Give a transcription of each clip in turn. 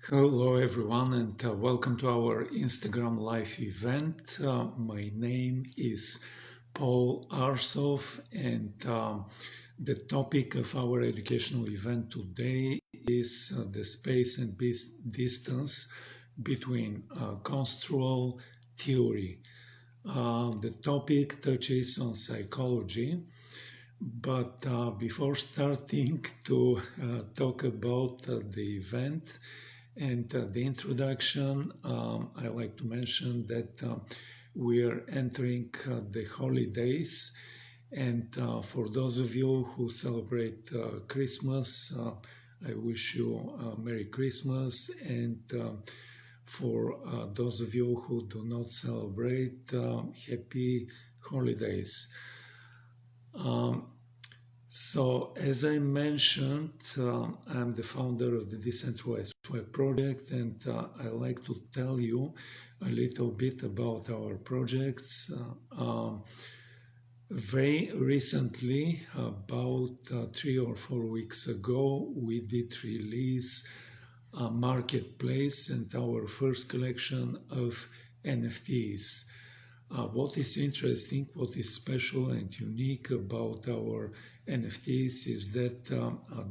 Hello everyone and welcome to our Instagram live event. My name is Paul Arsov and the topic of our educational event today is the space and distance between construal theory. The topic touches on psychology, but before starting to talk about the event, and the introduction, I like to mention that we are entering the holidays. And for those of you who celebrate Christmas, I wish you Merry Christmas. And for those of you who do not celebrate, Happy Holidays. So, as I mentioned, I'm the founder of the Decentralized Web project, and I like to tell you a little bit about our projects. Very recently, about 3 or 4 weeks ago, we did release a marketplace and our first collection of NFTs. What is interesting, what is special and unique about our NFTs is that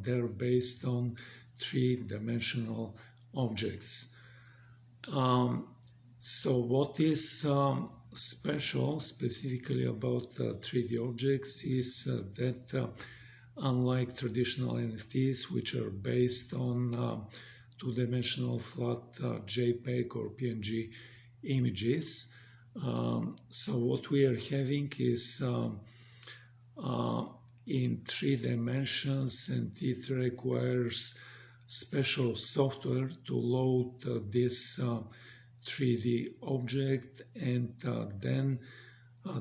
they're based on three-dimensional objects. So what is special specifically about 3D objects is that unlike traditional NFTs, which are based on two-dimensional flat JPEG or PNG images, so what we are having is in 3 dimensions, and it requires special software to load this 3D object, and then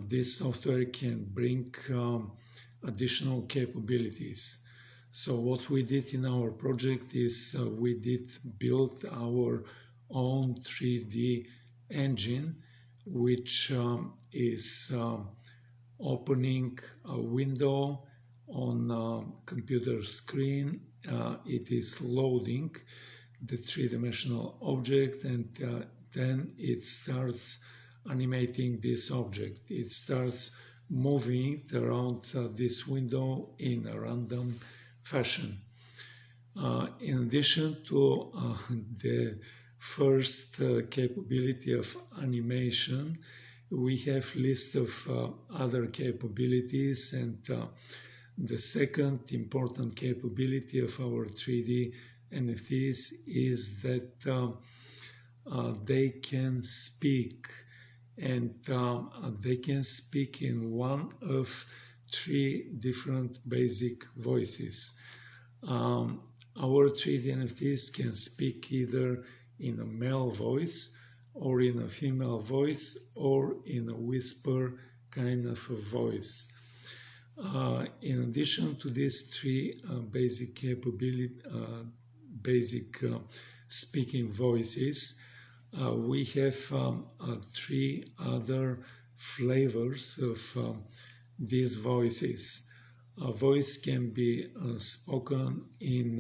this software can bring additional capabilities. So what we did in our project is we did build our own 3D engine, which is opening a window on a computer screen. It is loading the three-dimensional object, and then it starts animating this object. It starts moving around this window in a random fashion. In addition to the first capability of animation, we have list of other capabilities, and the second important capability of our 3D NFTs is that they can speak, and they can speak in one of 3 different basic voices. Our 3D NFTs can speak either in a male voice, or in a female voice, or in a whisper kind of a voice. In addition to these 3 basic speaking voices, we have 3 other flavors of these voices. A voice can be spoken in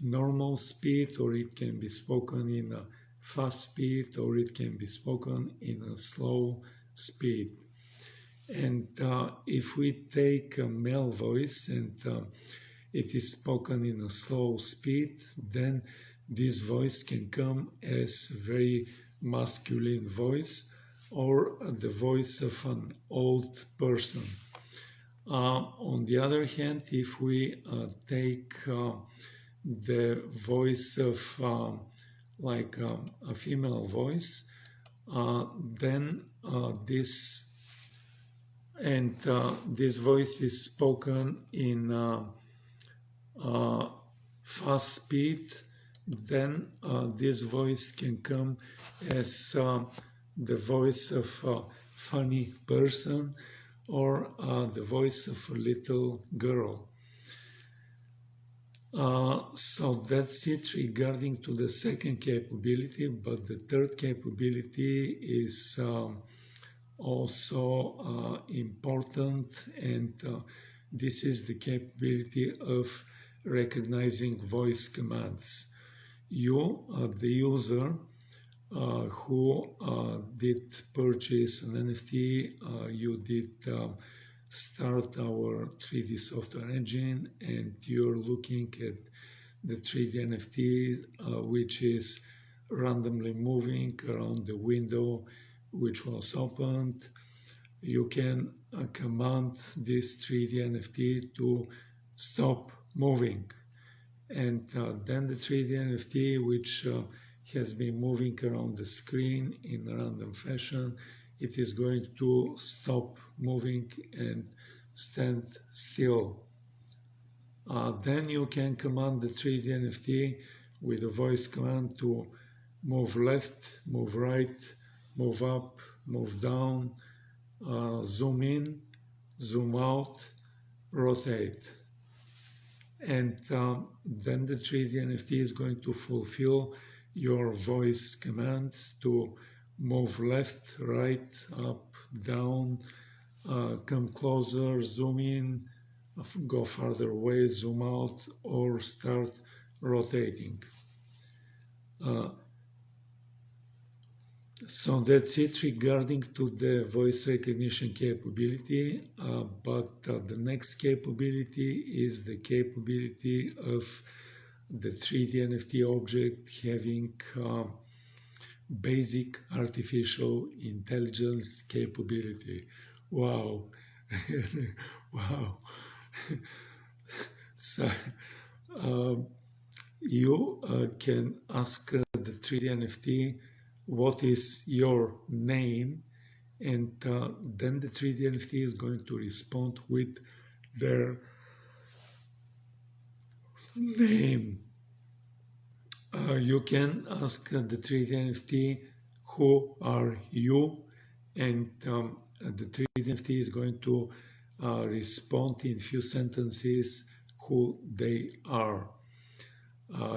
normal speed, or it can be spoken in a fast speed, or it can be spoken in a slow speed. And if we take a male voice and it is spoken in a slow speed, then this voice can come as very masculine voice, or the voice of an old person. On the other hand, if we take the voice of like a female voice, then this voice is spoken in fast speed, then this voice can come as the voice of a funny person, or the voice of a little girl. So that's it regarding to the second capability, but the third capability is also important, and this is the capability of recognizing voice commands. you, the user, who did purchase an NFT, you did start our 3D software engine, and you're looking at the 3D NFT, which is randomly moving around the window which was opened. You can command this 3D NFT to stop moving, and then the 3D NFT, which has been moving around the screen in a random fashion, it is going to stop moving and stand still. Then you can command the 3D NFT with a voice command to move left, move right, move up, move down, zoom in, zoom out, rotate. And then the 3D NFT is going to fulfill your voice commands to move left, right, up, down, come closer, zoom in, go farther away, zoom out, or start rotating. So that's it regarding to the voice recognition capability, but the next capability is the capability of the 3D NFT object having basic artificial intelligence capability. Wow, wow. So you can ask the 3D NFT what is your name, and then the 3D NFT is going to respond with their name. You can ask the 3D NFT who are you, and the 3D NFT is going to respond in few sentences who they are.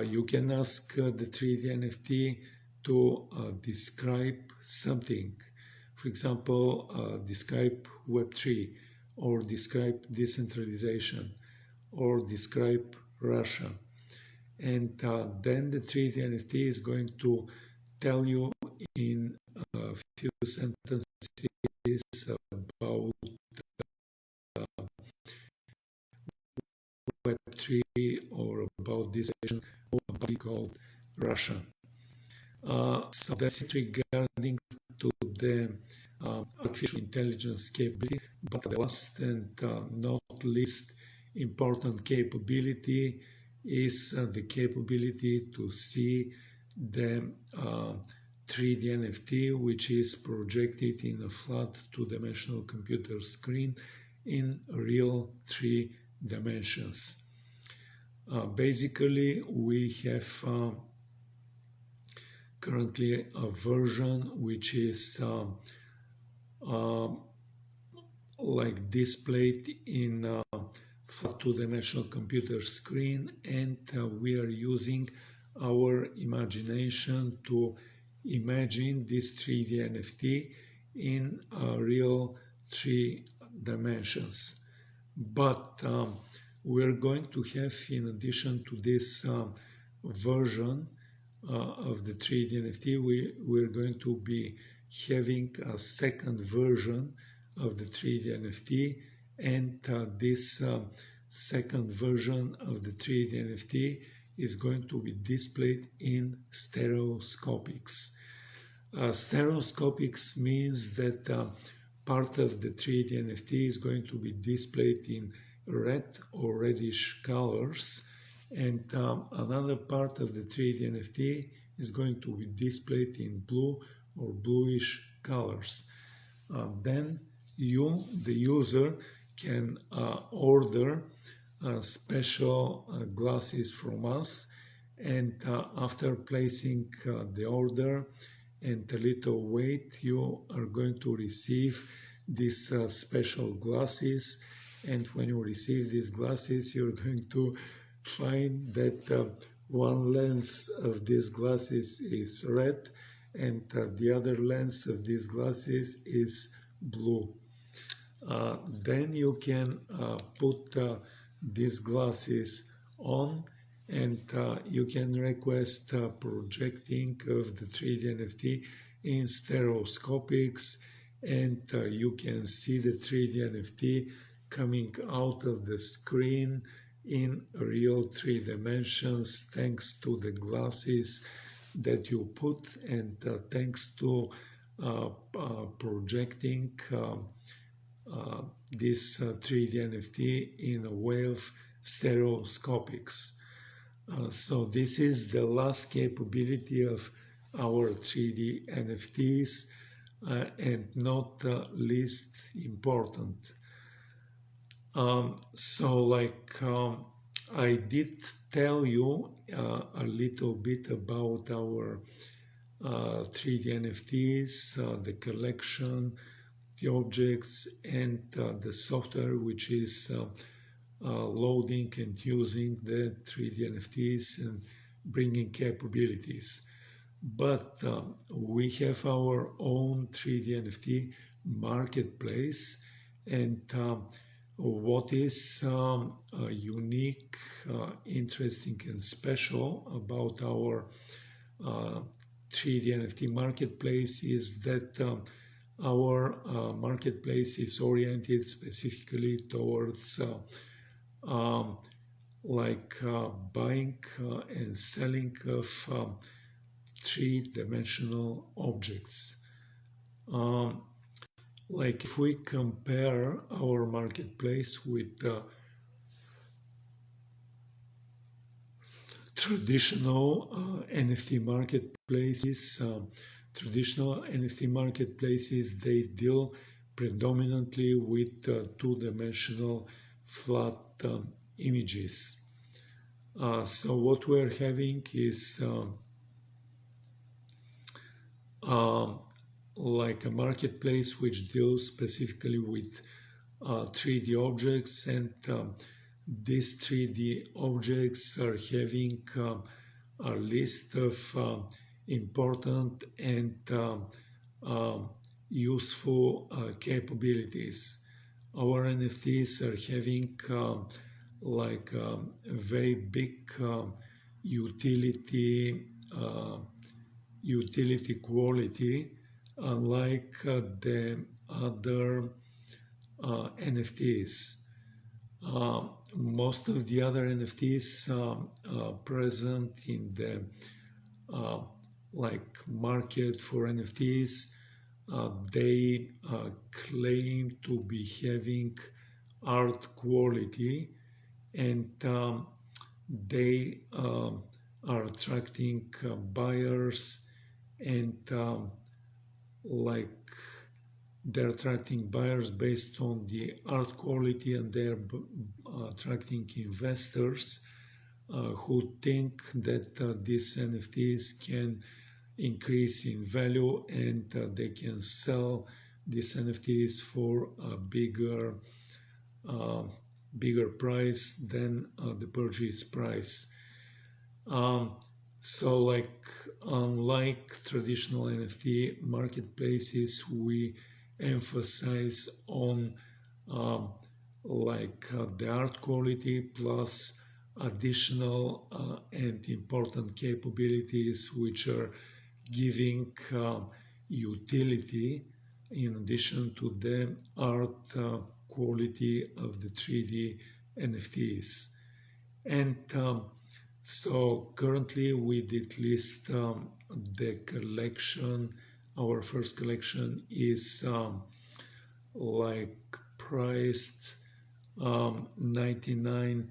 You can ask the 3D NFT to describe something. For example, describe Web3, or describe decentralization, or describe Russia. And then the 3D NFT is going to tell you in a few sentences about Web3 or about this or about called Russia. So that's it regarding to the artificial intelligence capability. But the last and not least important capability is the capability to see the 3D NFT, which is projected in a flat two-dimensional computer screen in real 3 dimensions. Basically, we have currently a version which is like displayed in a flat two-dimensional computer screen, and we are using our imagination to imagine this 3D NFT in real 3 dimensions. But we're going to have, in addition to this version of the 3D NFT, we're going to be having a second version of the 3D NFT, and this second version of the 3D NFT is going to be displayed in stereoscopics. Stereoscopics means that part of the 3D NFT is going to be displayed in red or reddish colors, and another part of the 3D NFT is going to be displayed in blue or bluish colors. Then you, the user, can order special glasses from us, and after placing the order and a little wait, you are going to receive these special glasses. And when you receive these glasses, you're going to find that one lens of these glasses is red, and the other lens of these glasses is blue. Then you can put these glasses on, and you can request projecting of the 3D NFT in stereoscopics, and you can see the 3D NFT coming out of the screen in real 3 dimensions thanks to the glasses that you put, and thanks to projecting this 3D NFT in a way of stereoscopics. So this is the last capability of our 3D NFTs, and not least important. I did tell you a little bit about our 3D NFTs, the collection, the objects, and the software which is loading and using the 3D NFTs and bringing capabilities. But we have our own 3D NFT marketplace, and what is unique, interesting, and special about our 3D NFT marketplace is that our marketplace is oriented specifically towards buying and selling of three-dimensional objects. If we compare our marketplace with traditional NFT marketplaces, they deal predominantly with two-dimensional flat images. So what we're having is like a marketplace which deals specifically with 3D objects, and these 3D objects are having a list of important and useful capabilities. Our NFTs are having a very big utility quality, unlike the other NFTs. Most of the other NFTs present in the market for NFTs, they claim to be having art quality, and they are attracting buyers, and they're attracting buyers based on the art quality, and they're attracting investors who think that these NFTs can increase in value, and they can sell these NFTs for a bigger price than the purchase price. So unlike traditional NFT marketplaces, we emphasize on the art quality plus additional and important capabilities which are giving utility in addition to the art quality of the 3D NFTs. And so currently we did list the collection. Our first collection is priced $99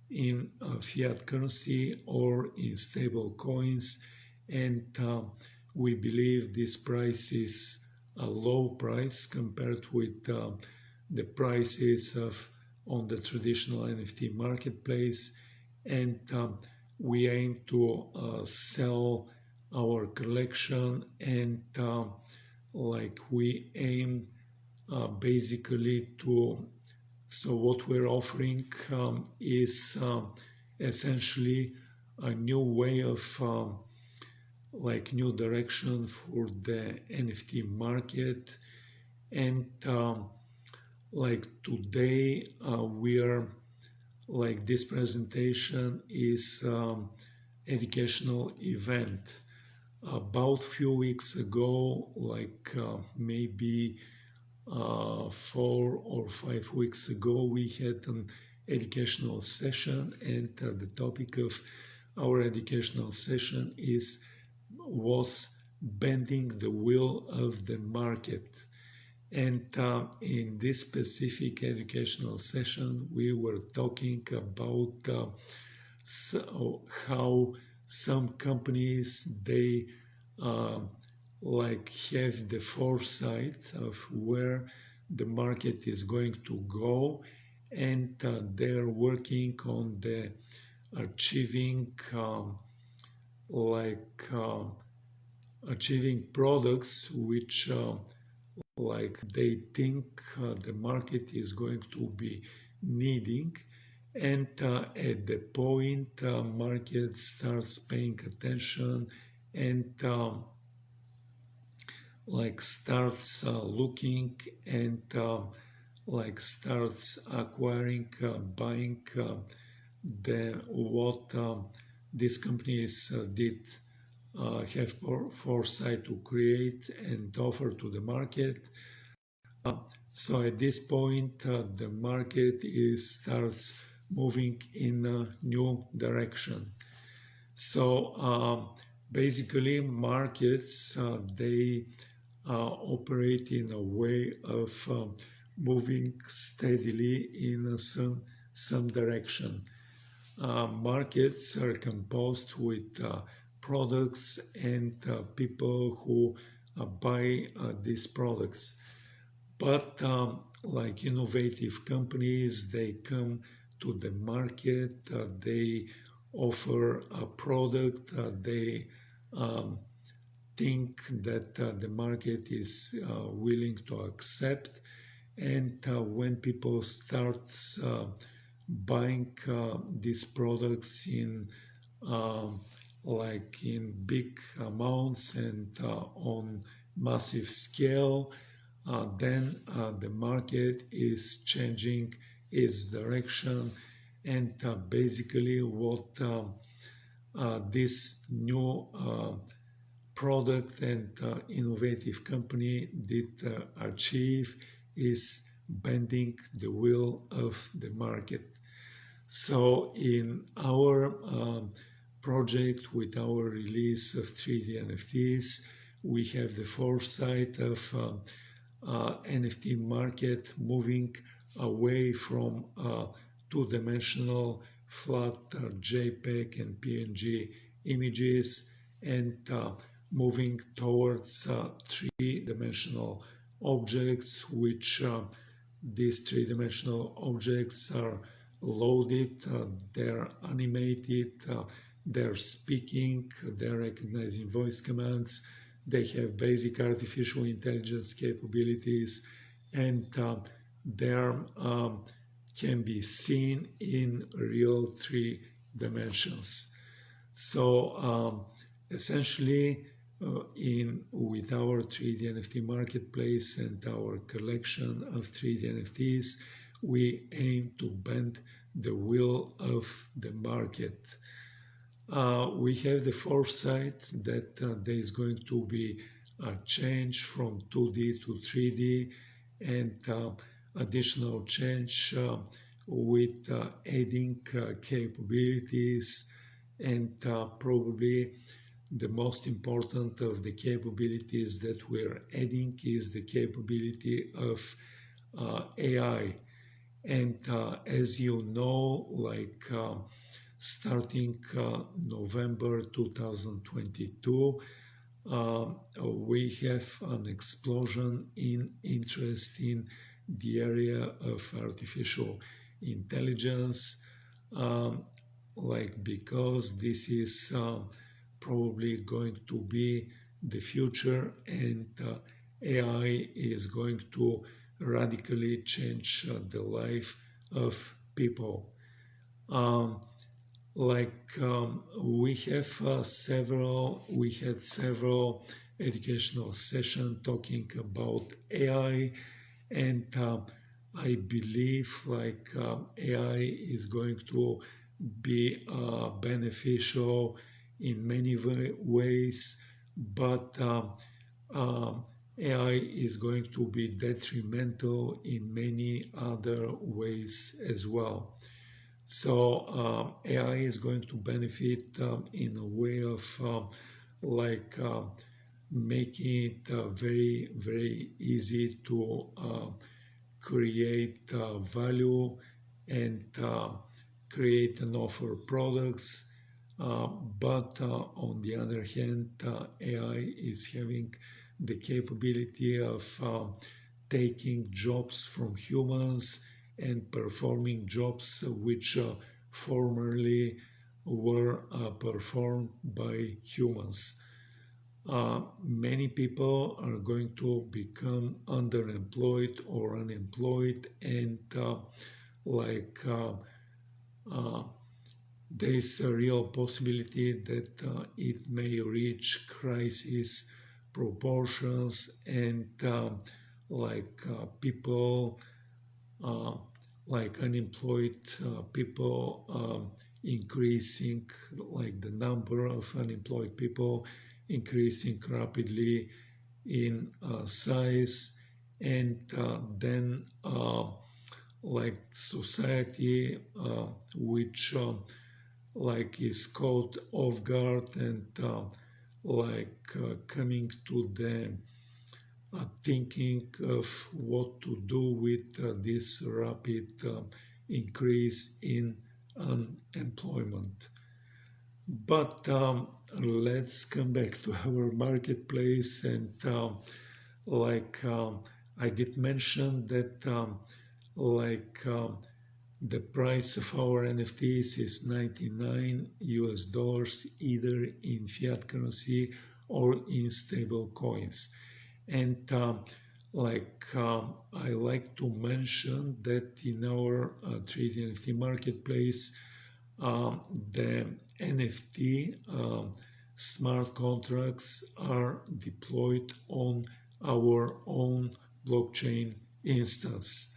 in fiat currency or in stable coins, and we believe this price is a low price compared with the prices on the traditional NFT marketplace, and we aim to sell our collection, and we aim basically to, so what we're offering is essentially a new way of new direction for the NFT market. And today we are like this presentation is educational event. About few weeks ago, like maybe 4 or 5 weeks ago, we had an educational session, and the topic of our educational session was bending the wheel of the market. And in this specific educational session, we were talking about how some companies they like have the foresight of where the market is going to go, and they're working on the achieving like achieving products which like they think the market is going to be needing, and at the point market starts paying attention and like starts looking and like starts acquiring buying the what these companies did have foresight to create and offer to the market. So at this point, the market starts moving in a new direction. So basically, markets they operate in a way of moving steadily in some direction. Markets are composed with products and people who buy these products. But like innovative companies, they come to the market, they offer a product, they think that the market is willing to accept. And when people start buying these products in like in big amounts and on massive scale, then the market is changing its direction, and basically what this new product and innovative company did achieve is bending the wheel of the market. So in our project with our release of 3D NFTs, we have the foresight of NFT market moving away from two-dimensional flat JPEG and PNG images and moving towards three-dimensional objects, which these three-dimensional objects are loaded, they're animated, they're speaking, they're recognizing voice commands, they have basic artificial intelligence capabilities, and they can be seen in real 3 dimensions. So essentially, with our 3D NFT marketplace and our collection of 3D NFTs, we aim to bend the wheel of the market. We have the foresight that there is going to be a change from 2D to 3D, and additional change with adding capabilities, and probably the most important of the capabilities that we're adding is the capability of AI. And as you know, like starting November 2022, we have an explosion in interest in the area of artificial intelligence, like because this is probably going to be the future, and AI is going to radically change the life of people. We had several educational sessions talking about AI, and I believe AI is going to be beneficial in many ways, but AI is going to be detrimental in many other ways as well. So AI is going to benefit in a way of like uh, making it very, very easy to create value and create and offer products. But on the other hand, AI is having the capability of taking jobs from humans and performing jobs which formerly were performed by humans. Many people are going to become underemployed or unemployed, and like uh, there's a real possibility that it may reach crisis proportions, and people uh, like unemployed people increasing, like the number of unemployed people increasing rapidly in size, and then like society which is caught off guard and coming to the thinking of what to do with this rapid increase in unemployment. But let's come back to our marketplace, and like I did mention that the price of our NFTs is $99 either in fiat currency or in stable coins. And I like to mention that in our 3D NFT marketplace, the NFT smart contracts are deployed on our own blockchain instance.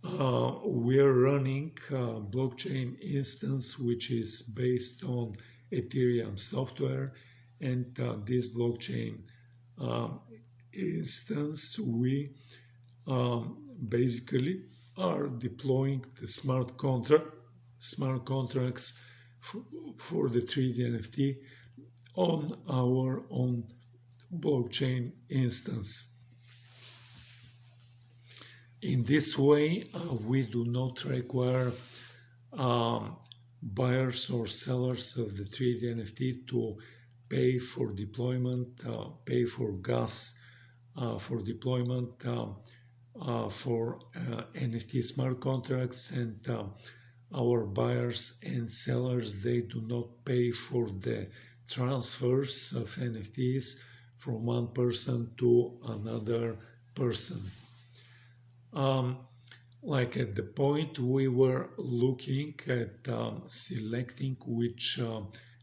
We are running a blockchain instance which is based on Ethereum software, and this blockchain instance we basically are deploying the smart contracts for the 3D NFT on our own blockchain instance. In this way, we do not require buyers or sellers of the 3D NFT to pay for deployment, pay for gas for deployment for NFT smart contracts, and our buyers and sellers, they do not pay for the transfers of NFTs from one person to another person. At the point we were looking at selecting which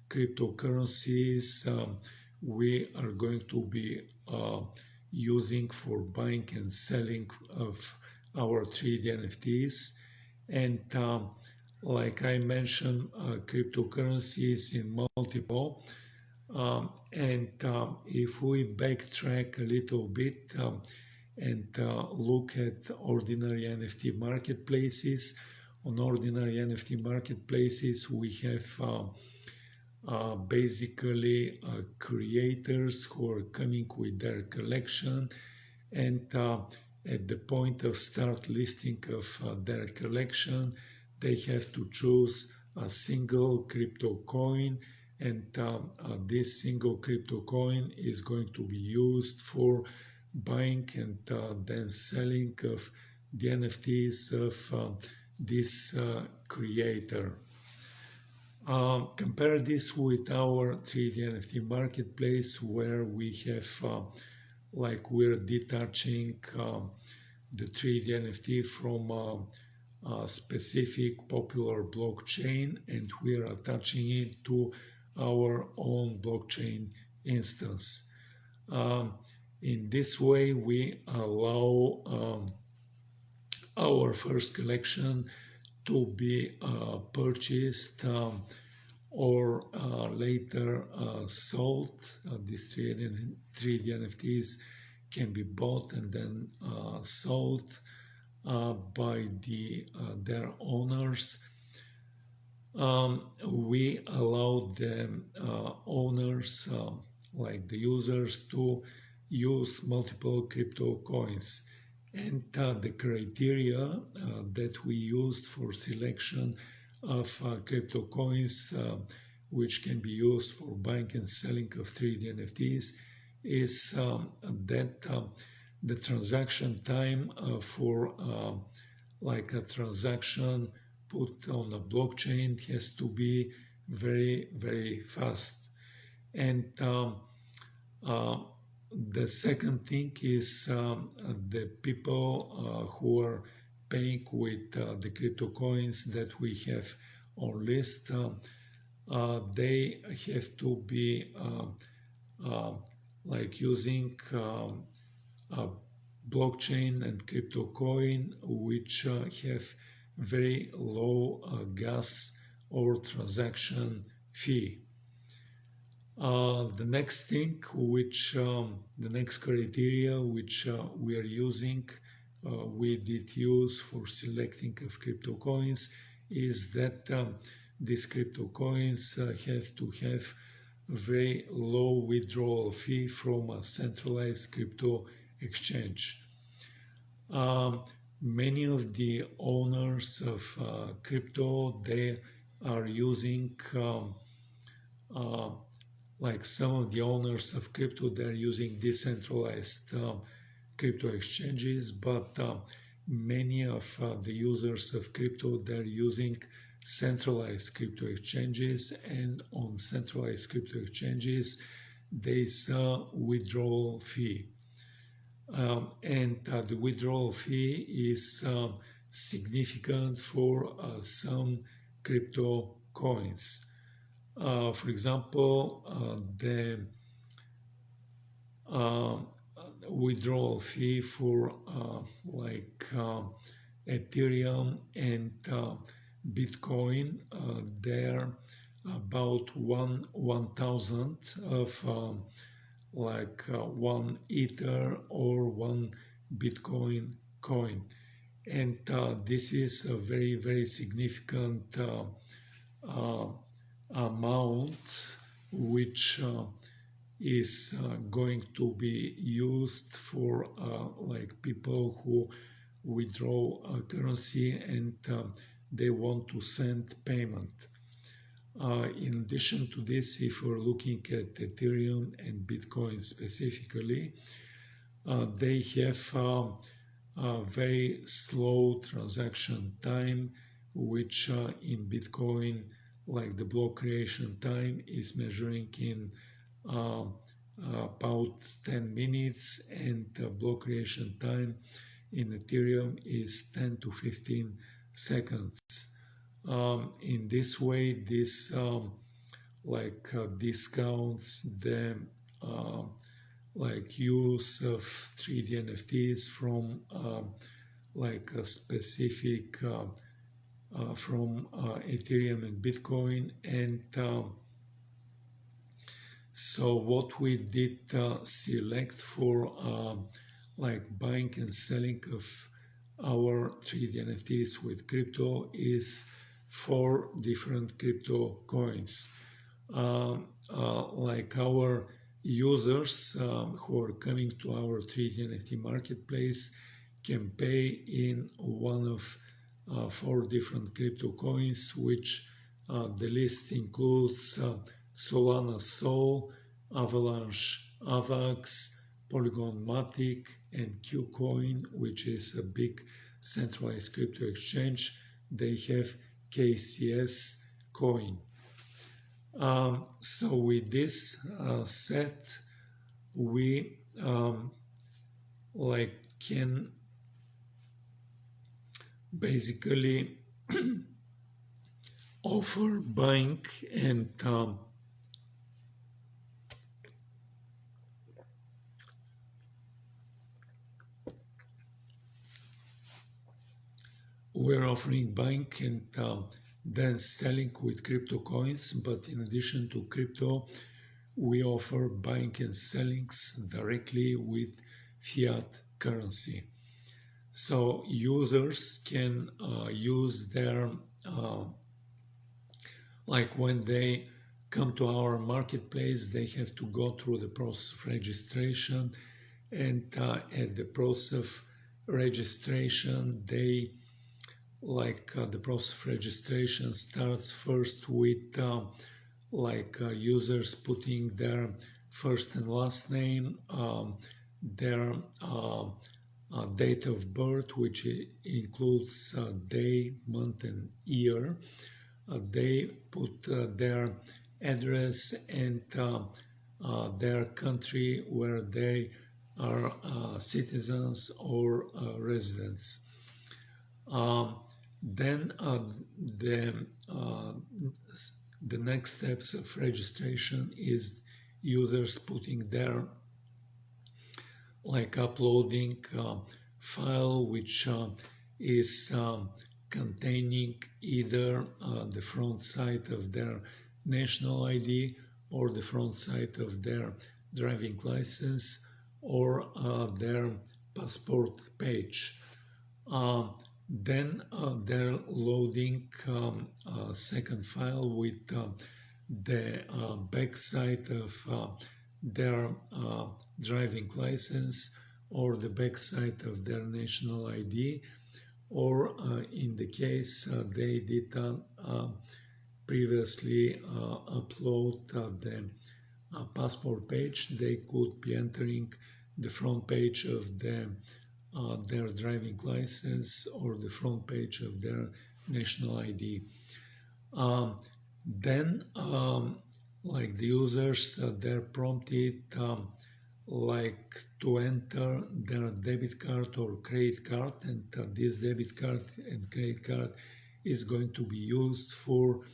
cryptocurrencies we are going to be using for buying and selling of our 3D NFTs. And like I mentioned, cryptocurrencies in multiple. If we backtrack a little bit and look at ordinary NFT marketplaces, on ordinary NFT marketplaces we have basically creators who are coming with their collection, and at the point of start listing of their collection, they have to choose a single crypto coin, and this single crypto coin is going to be used for buying and then selling of the NFTs of this creator. Compare this with our 3D NFT marketplace, where we have we're detaching the 3D NFT from a specific popular blockchain, and we're attaching it to our own blockchain instance. In this way, we allow our first collection to be purchased or later sold. These 3D NFTs can be bought and then sold by their owners. We allow the owners, like the users, to use multiple crypto coins. And the criteria that we used for selection of crypto coins, which can be used for buying and selling of 3D NFTs, is that the transaction time for like a transaction put on a blockchain has to be very, very fast. And the second thing is the people who are paying with the crypto coins that we have on list, they have to be like using a blockchain and crypto coin which have very low gas or transaction fee. The next thing, the next criteria which we are using, we did use for selecting of crypto coins, is that these crypto coins have to have a very low withdrawal fee from a centralized crypto exchange. Many of the owners of crypto, they are using like some of the owners of crypto, they're using decentralized crypto exchanges, but many of the users of crypto, they're using centralized crypto exchanges, and on centralized crypto exchanges, there's a withdrawal fee. And the withdrawal fee is significant for some crypto coins. For example, the withdrawal fee for like Ethereum and Bitcoin, they're about 1,000 of like one Ether or one Bitcoin coin. And this is a very, very significant amount which is going to be used for like people who withdraw currency and they want to send payment. In addition to this, if we're looking at Ethereum and Bitcoin specifically, they have a very slow transaction time, which in Bitcoin, like the block creation time, is measuring in about 10 minutes, and the block creation time in Ethereum is 10 to 15 seconds. In this way, this discounts the like use of 3D NFTs from like a specific from Ethereum and Bitcoin. And so what we did select for like buying and selling of our 3D NFTs with crypto is 4 different crypto coins. Like our users who are coming to our 3D NFT marketplace can pay in one of 4 different crypto coins, which the list includes Solana Sol, Avalanche Avax, Polygon Matic, and Qcoin, which is a big centralized crypto exchange. They have KCS coin. So with this set, we like can basically offer buying and we're offering buying and then selling with crypto coins, but in addition to crypto, we offer buying and selling directly with fiat currency. So users can use their, like when they come to our marketplace, they have to go through the process of registration, and at the process of registration, they the process of registration starts first with users putting their first and last name, their date of birth, which includes day, month, and year. They put their address and their country where they are citizens or residents. Then the next steps of registration is users putting their uploading file which is containing either the front side of their national ID or the front side of their driving license or their passport page. Then they're loading a second file with the back side of their driving license or the back side of their national ID, or in the case they did previously upload the passport page, they could be entering the front page of their driving license or the front page of their national ID. Then the users, they're prompted to enter their debit card or credit card, and this debit card and credit card is going to be used for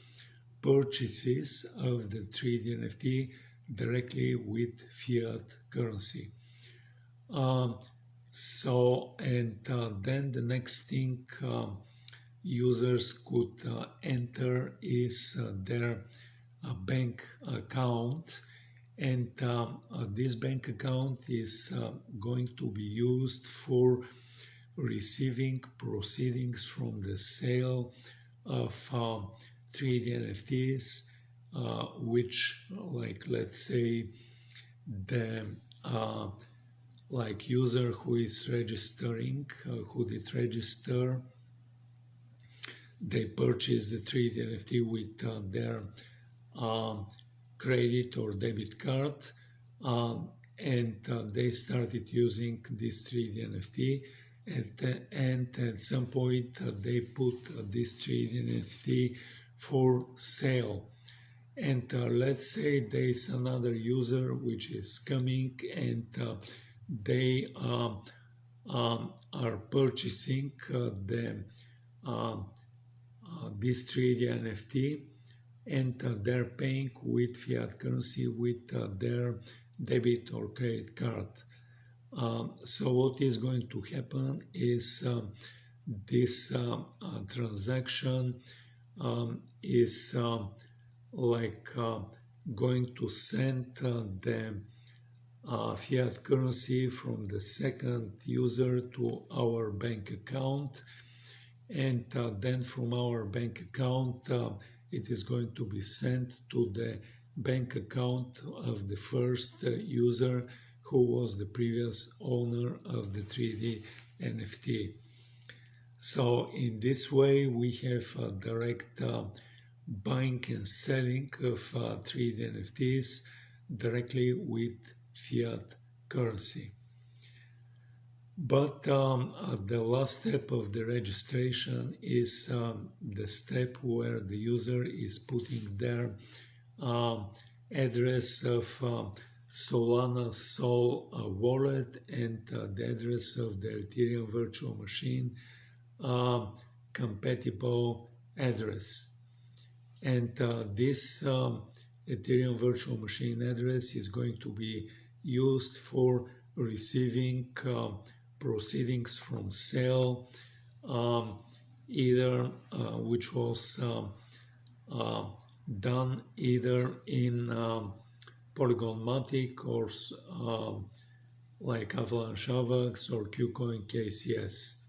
purchases of the 3D NFT directly with fiat currency. Then the next thing users could enter is their bank account, and this bank account is going to be used for receiving proceedings from the sale of 3D NFTs, which, let's say, the user who is registering, who did register, they purchase the 3D NFT with their credit or debit card, and they started using this 3D NFT, and at some point they put this 3D NFT for sale. And let's say there is another user which is coming, and they are purchasing this 3D NFT, and they're paying with fiat currency with their debit or credit card. So what is going to happen is this transaction is going to send the fiat currency from the second user to our bank account, and then from our bank account it is going to be sent to the bank account of the first user who was the previous owner of the 3D NFT. So in this way we have direct buying and selling of 3D NFTs directly with fiat currency. But the last step of the registration is the step where the user is putting their address of Solana Sol wallet and the address of the Ethereum virtual machine compatible address. And this Ethereum virtual machine address is going to be used for receiving proceedings from sale either which was done either in Polygon-Matic or like Avalanche AVAX or KuCoin KCS.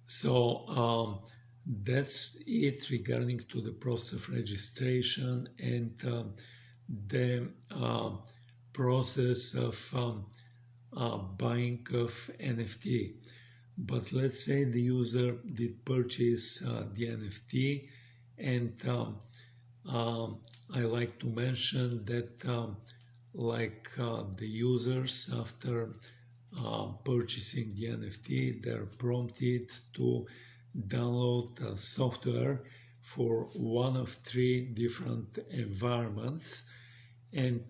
So that's it regarding to the process of registration and the process of buying of NFT. But let's say the user did purchase the NFT, and I like to mention that the users after purchasing the NFT, they're prompted to download software for one of three different environments, and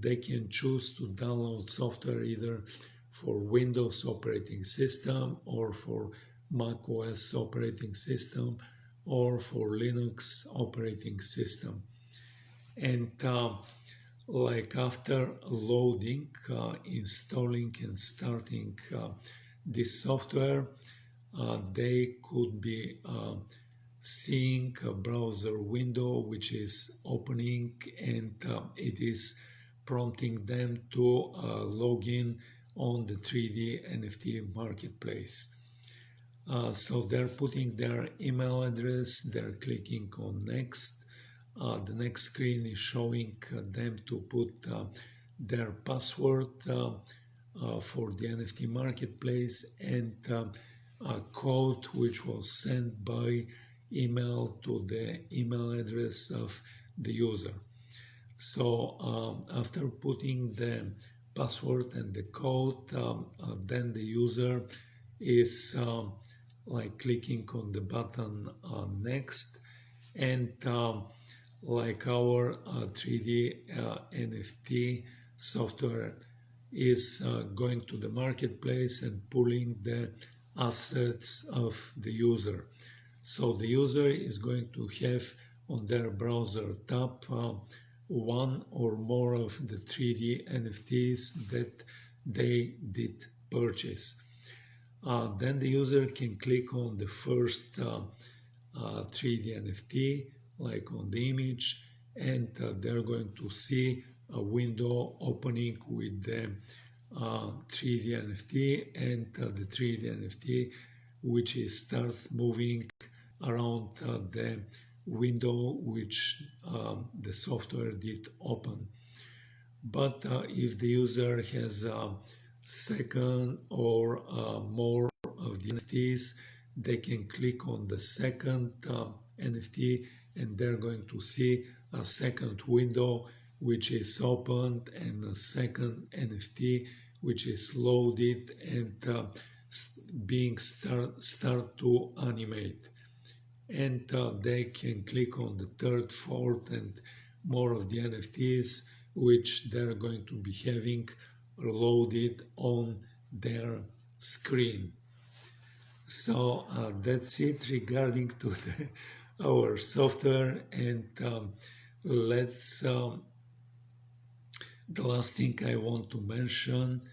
they can choose to download software either for Windows operating system or for Mac OS operating system or for Linux operating system. And like after loading, installing and starting this software, they could be seeing a browser window which is opening, and it is prompting them to log in on the 3D NFT marketplace. So they're putting their email address, they're clicking on next. The next screen is showing them to put their password for the NFT marketplace and a code which was sent by email to the email address of the user. So after putting the password and the code, then the user is clicking on the button next, and like our 3D NFT software is going to the marketplace and pulling the assets of the user. So the user is going to have on their browser tab one or more of the 3D NFTs that they did purchase. Then the user can click on the first 3D NFT, like on the image, and they're going to see a window opening with the 3D NFT, and the 3D NFT which is start moving around the window which the software did open. But if the user has a second or more of the NFTs, they can click on the second NFT, and they're going to see a second window which is opened and a second NFT which is loaded and being start to animate. And they can click on the third, fourth and more of the NFTs which they're going to be having loaded on their screen. So that's it regarding to our software, and let's the last thing I want to mention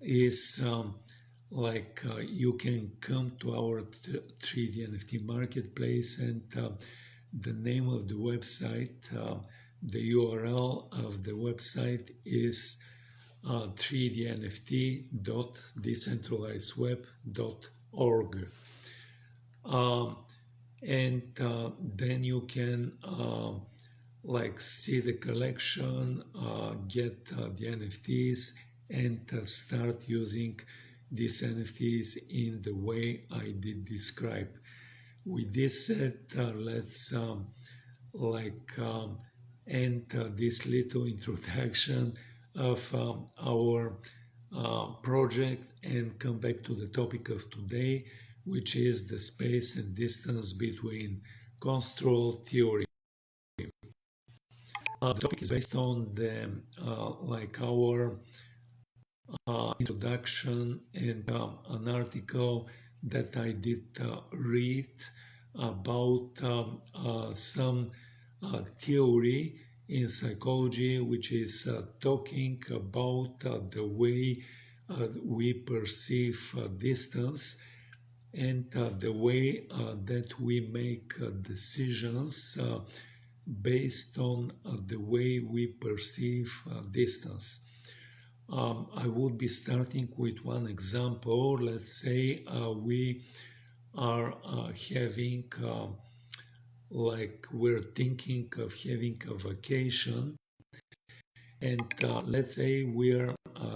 is you can come to our 3D NFT marketplace, and the name of the website, the URL of the website is 3dnft.decentralizedweb.org. And then you can see the collection, get the NFTs, and start using these NFTs in the way I did describe. With this said, let's end this little introduction of our project and come back to the topic of today, which is the space and distance between construal theory. The topic is based on the our introduction and an article that I did read about some theory in psychology which is talking about the way we perceive distance, and the way that we make decisions based on the way we perceive distance. I would be starting with one example. Let's say we are having, like we're thinking of having a vacation, and let's say we're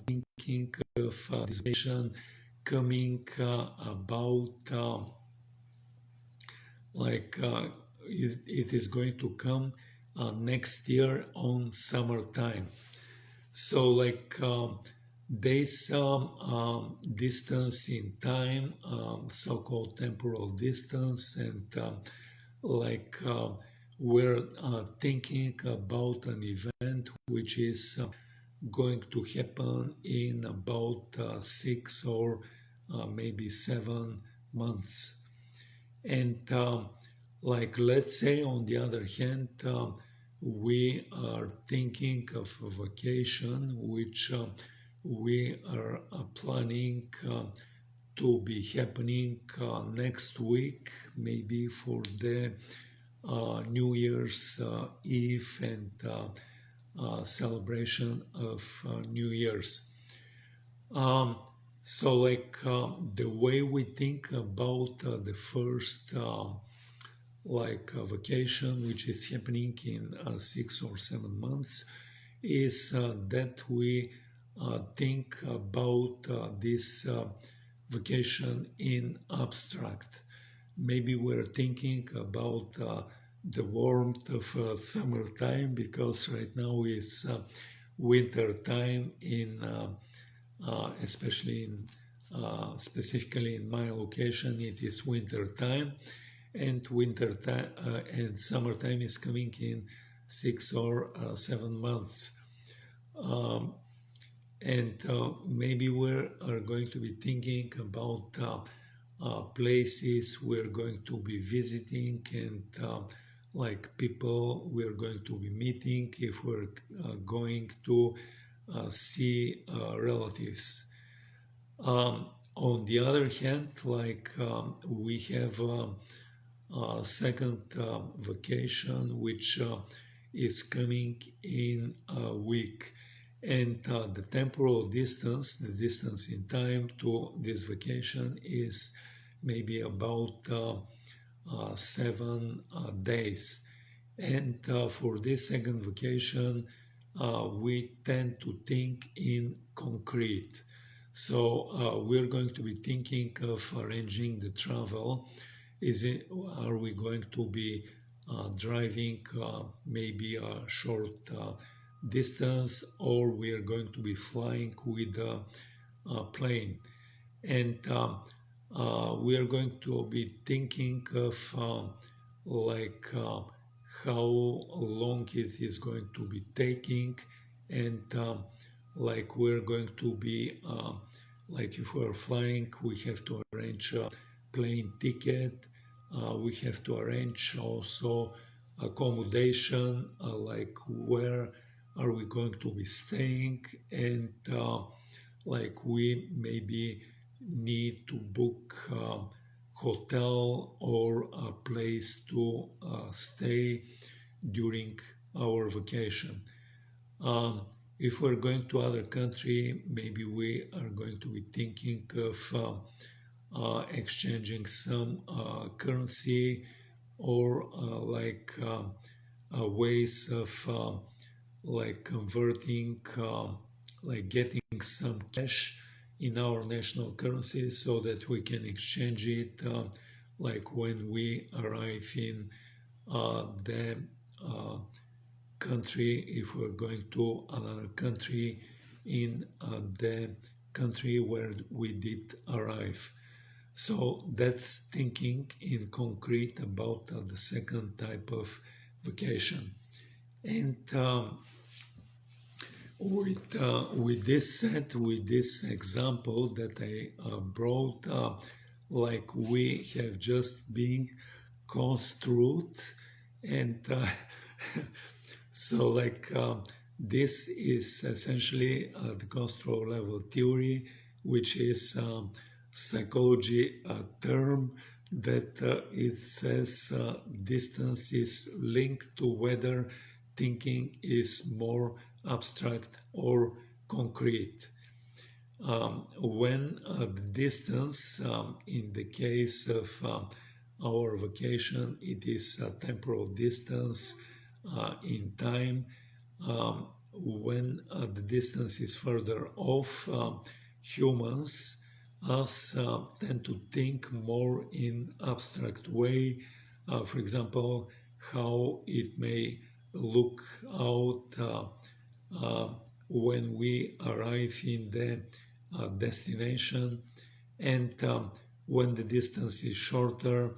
thinking of this vacation coming about like it is going to come next year on summertime. So like this distance in time, so-called temporal distance, and like we're thinking about an event which is going to happen in about 6 or maybe 7 months. And like let's say on the other hand, we are thinking of a vacation which we are planning to be happening next week, maybe for the New Year's Eve and celebration of New Year's. So like the way we think about the first like vacation which is happening in 6 or 7 months is that we think about this vacation in abstract. Maybe we're thinking about the warmth of summertime, because right now is winter time in especially in specifically in my location it is winter time, and winter time and summertime is coming in 6 or 7 months. And maybe we are going to be thinking about places we're going to be visiting, and like people we're going to be meeting if we're going to see relatives. On the other hand, like we have a second vacation which is coming in a week, and the temporal distance, the distance in time to this vacation is maybe about 7 days. And for this second vacation, we tend to think in concrete. So we're going to be thinking of arranging the travel. Are we going to be driving maybe a short distance, or we are going to be flying with a plane? And we are going to be thinking of like how long it is going to be taking, and like we're going to be like if we're flying, we have to arrange a plane ticket. We have to arrange also accommodation, like where are we going to be staying, and like we maybe need to book a hotel or a place to stay during our vacation. If we're going to other country, maybe we are going to be thinking of exchanging some currency, or like ways of like converting, like getting some cash in our national currency so that we can exchange it like when we arrive in the country, if we're going to another country in the country where we did arrive. So that's thinking in concrete about the second type of vacation. And with this set, with this example that I brought, like we have just been construed, and so like this is essentially the construal level theory, which is psychology term that it says distance is linked to whether thinking is more abstract or concrete. When the distance, in the case of our vacation, it is a temporal distance in time. When the distance is further off, humans us tend to think more in abstract way. For example, how it may look out when we arrive in the destination, and when the distance is shorter,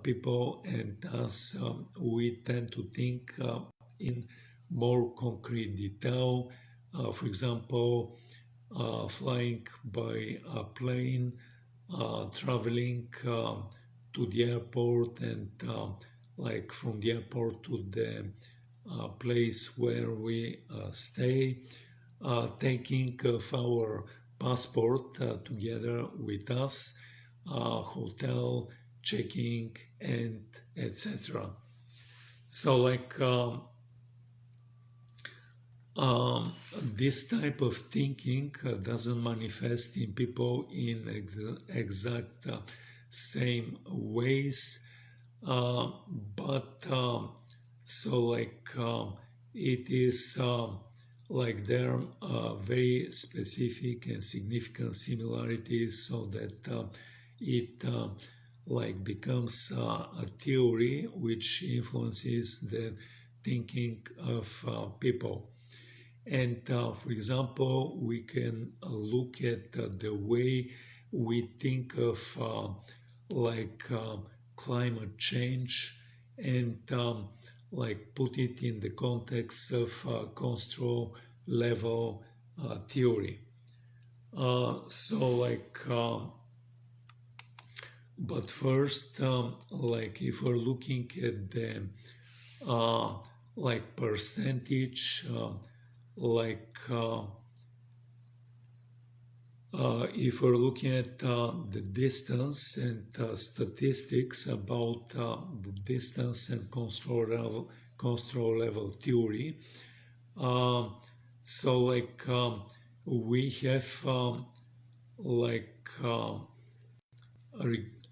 people and us, we tend to think in more concrete detail. For example, flying by a plane, traveling to the airport, and like from the airport to the place where we stay, taking of our passport together with us, hotel, checking, and etc. So like this type of thinking doesn't manifest in people in exact same ways, but so like it is like there are very specific and significant similarities, so that it like becomes a theory which influences the thinking of people. And for example, we can look at the way we think of like climate change, and like put it in the context of construal level theory. So like but first, like if we're looking at the like percentage, like if we're looking at the distance and statistics about the distance and construal level theory, so like we have like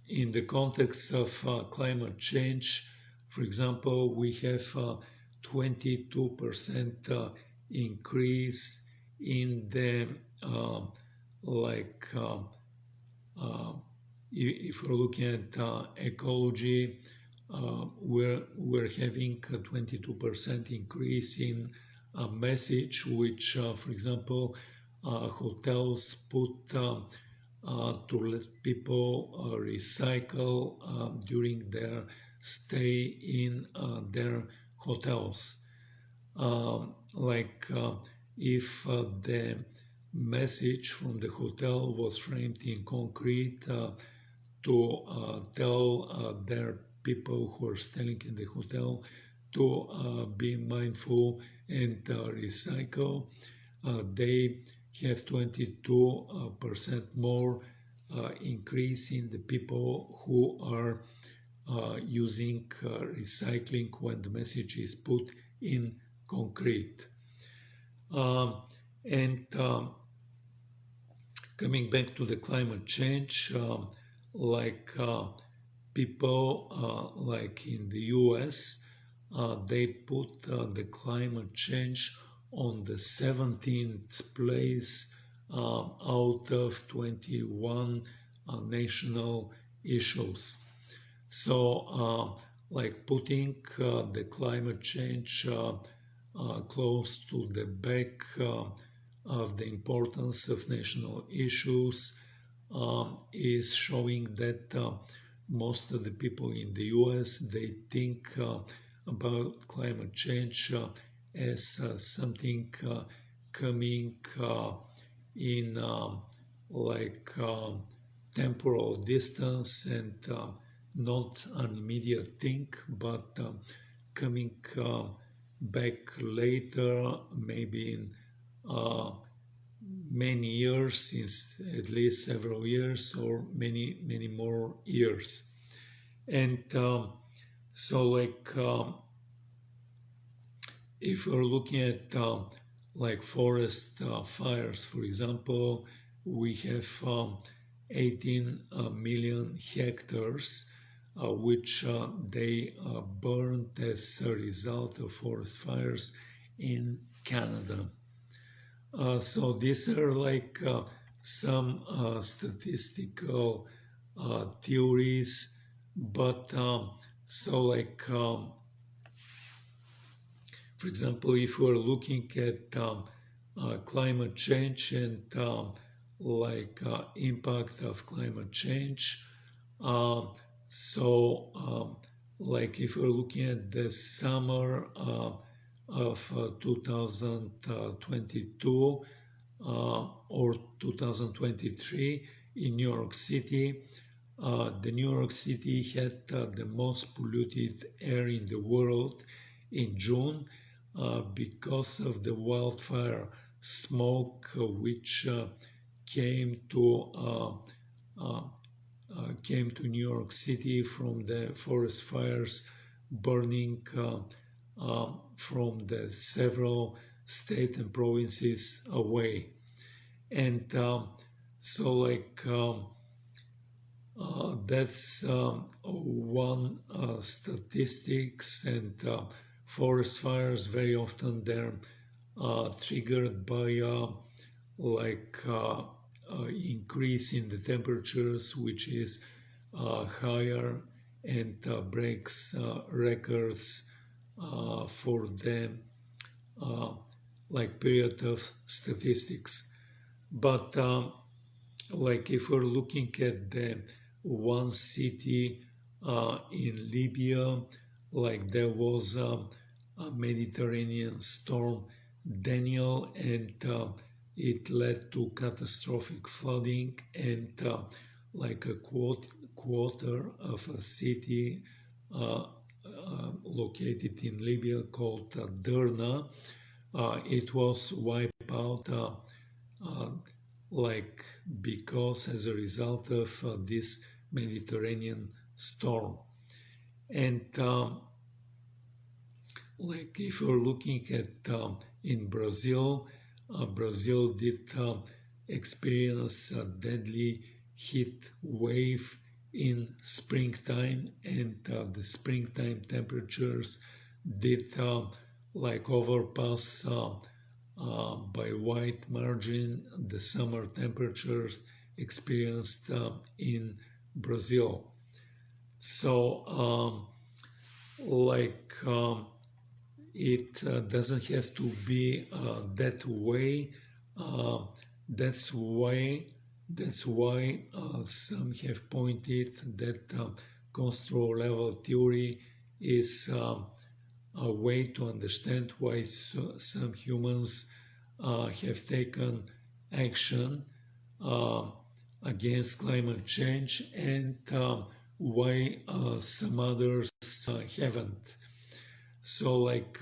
in the context of climate change, for example, we have 22% increase in the like if we're looking at ecology, we're having a 22% increase in a message which, for example, hotels put to let people recycle during their stay in their hotels. Like if the message from the hotel was framed in concrete to tell their people who are staying in the hotel to be mindful and recycle, they have 22% more increase in the people who are using recycling when the message is put in concrete. And coming back to the climate change, like people like in the US, they put the climate change on the 17th place out of 21 national issues. So like putting the climate change close to the back of the importance of national issues is showing that most of the people in the US, they think about climate change as something coming in like temporal distance, and not an immediate thing, but coming back later, maybe in many years, since at least several years or many more years. And so like if we're looking at like forest fires, for example, we have 18 million hectares which they burned as a result of forest fires in Canada. So these are like some statistical theories, but so like for example, if we're looking at climate change and like impact of climate change, like if we're looking at the summer of 2022 or 2023 in New York City, the New York City had the most polluted air in the world in June because of the wildfire smoke which came to New York City from the forest fires burning from the several states and provinces away. And so like that's one statistics. And forest fires very often they're triggered by like increase in the temperatures, which is higher and breaks records for the like period of statistics. But like if we're looking at the one city in Libya, like there was a Mediterranean storm Daniel, and it led to catastrophic flooding, and like a quarter of a city located in Libya called Derna, it was wiped out like because as a result of this Mediterranean storm. And like if you're looking at in Brazil, Brazil did experience a deadly heat wave in springtime, and the springtime temperatures did like overpass by wide margin the summer temperatures experienced in Brazil. So like it doesn't have to be that way. That's why some have pointed that construal level theory is a way to understand why some humans have taken action against climate change, and why some others haven't. So like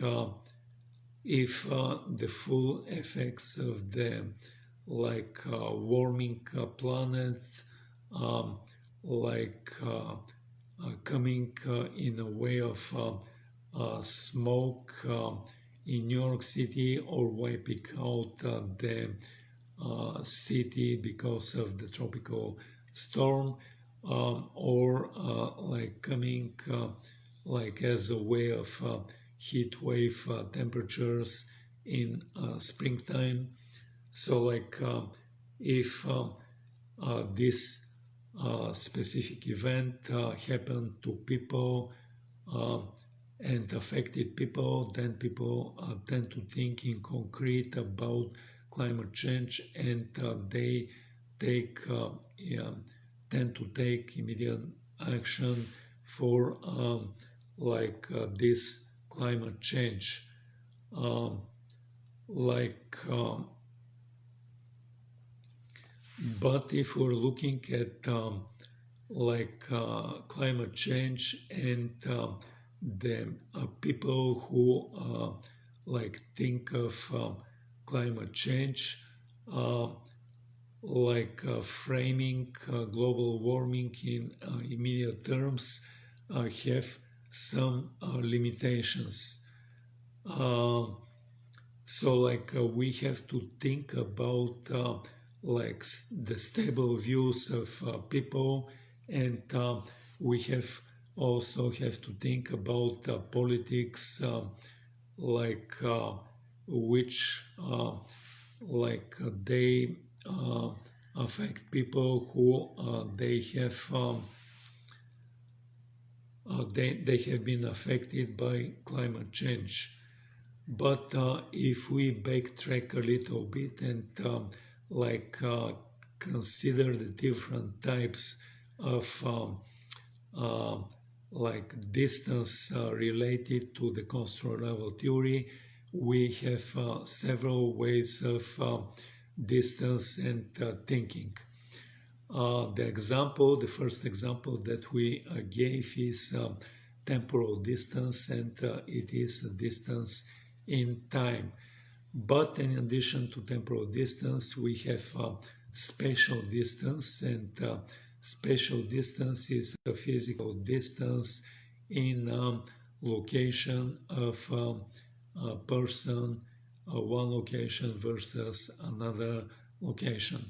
if the full effects of the like warming planet like coming in a way of smoke in New York City, or wiping out the city because of the tropical storm, or like coming like as a way of heat wave temperatures in springtime. So like if this specific event happened to people and affected people, then people tend to think in concrete about climate change, and they take tend to take immediate action for like this climate change. But if we're looking at like climate change and the people who like think of climate change, uh, framing global warming in immediate terms have some limitations. Uh, we have to think about the stable views of people, and we also have to think about politics, like which they uh, affect people who they have been affected by climate change. But if we backtrack a little bit and like uh, consider the different types of uh, distance related to the construal level theory, we have several ways of distance and thinking. The first example that we gave is temporal distance, and it is a distance in time. But in addition to temporal distance, we have spatial distance, and spatial distance is a physical distance in location of a person, one location versus another location.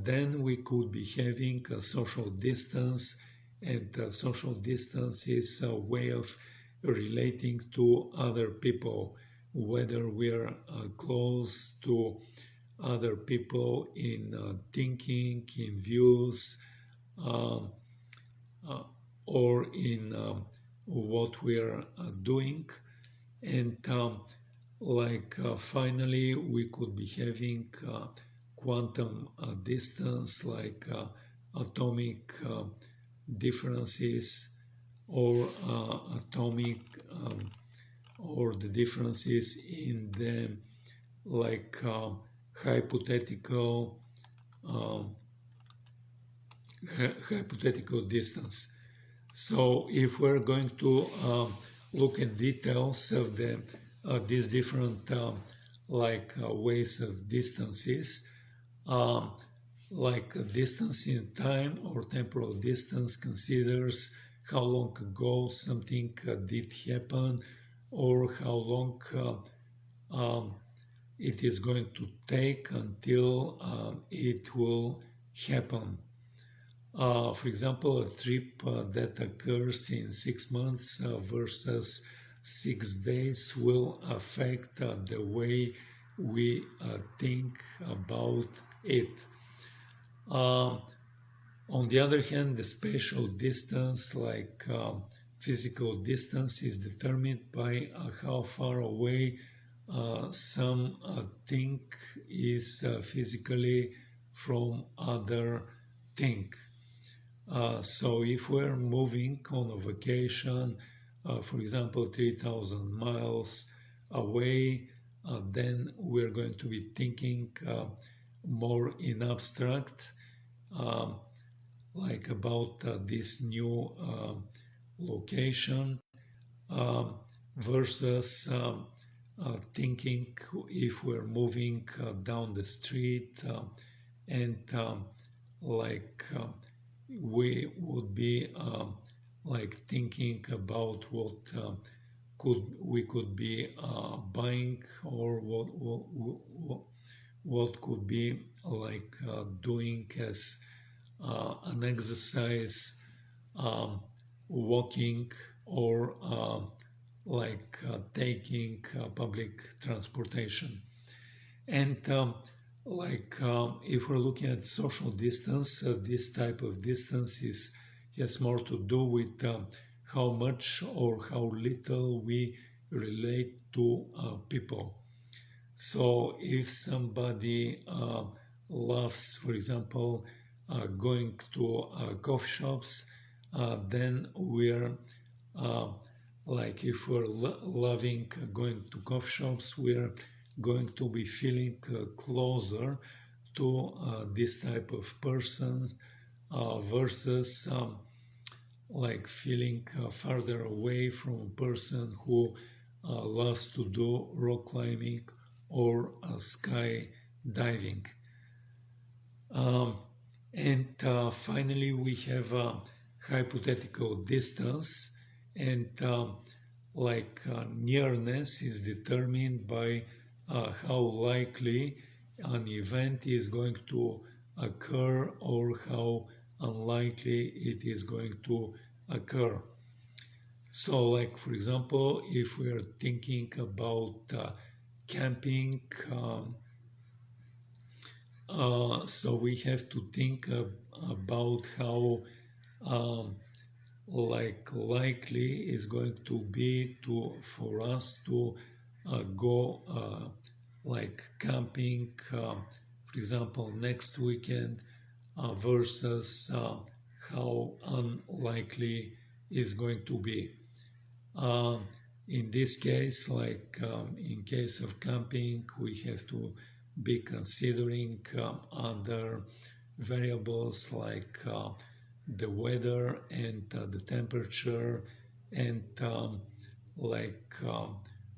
Then we could be having a social distance, and social distance is a way of relating to other people, whether we're close to other people in thinking, in views, um, uh, or in what we're doing. And finally, we could be having quantum distance, like atomic differences, or atomic or the differences in the hypothetical uh, hypothetical distance. So if we're going to look at details of these different ways of distances, um, distance in time or temporal distance considers how long ago something did happen, or how long it is going to take until it will happen. For example, a trip that occurs in 6 months versus 6 days will affect the way we think about it. On the other hand, the spatial distance, physical distance, is determined by how far away some thing is physically from other thing. So if we're moving on a vacation, for example, 3,000 miles away, then we're going to be thinking more in abstract, um, about this new location, versus thinking if we're moving down the street, and we would be thinking about what could be buying, or what could be doing as an exercise, walking, or taking public transportation. And if we're looking at social distance, this type of distance has more to do with how much or how little we relate to people. So if somebody loves, for example, going to coffee shops, then we're if we're loving going to coffee shops, we're going to be feeling closer to this type of person, versus feeling farther away from a person who loves to do rock climbing or sky diving. And finally, we have a hypothetical distance, and nearness is determined by how likely an event is going to occur or how unlikely it is going to occur. So, like for example, if we are thinking about camping, so we have to think about how likely is going to be for us to go camping, for example, next weekend versus how unlikely is going to be. In this case, in case of camping, we have to be considering other variables like the weather and the temperature and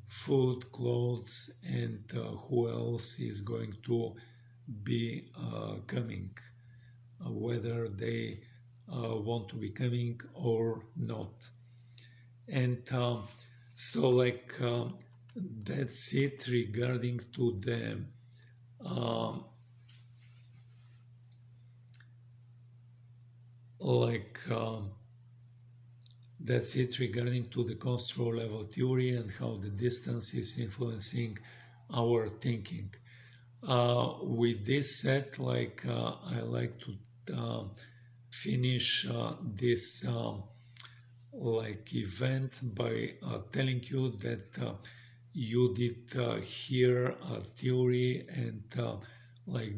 food, clothes, and who else is going to be coming, whether they want to be coming or not. And that's it regarding to the that's it regarding to the construal level theory and how the distance is influencing our thinking. With this said, I like to finish this event by telling you that you did hear a theory, and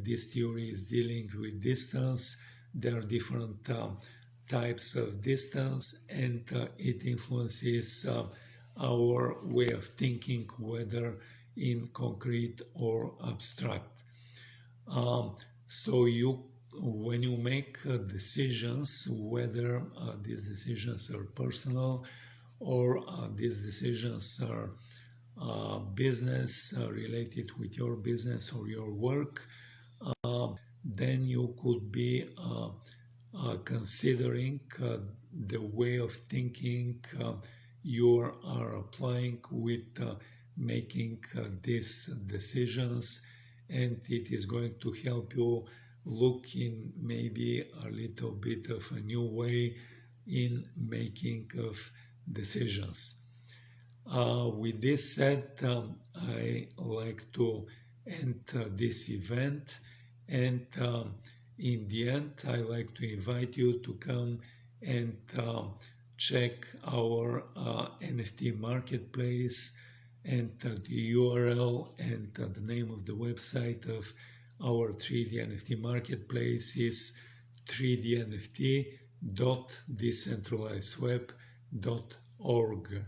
this theory is dealing with distance. There are different types of distance, and it influences our way of thinking, whether in concrete or abstract. So when you make decisions, whether these decisions are personal or these decisions are business related with your business or your work, then you could be considering the way of thinking you are applying with making these decisions, and it is going to help you look in maybe a little bit of a new way in making of decisions. With this said, I like to end this event, and in the end, I like to invite you to come and check our NFT marketplace, and the URL and the name of the website of our 3D NFT marketplace is 3dnft.decentralizedweb.org.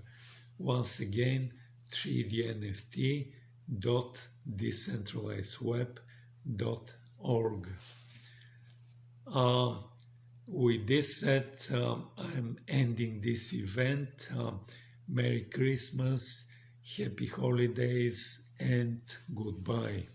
Once again, 3dnft.decentralizedweb.org. With this said, I'm ending this event. Merry Christmas, Happy Holidays, and goodbye.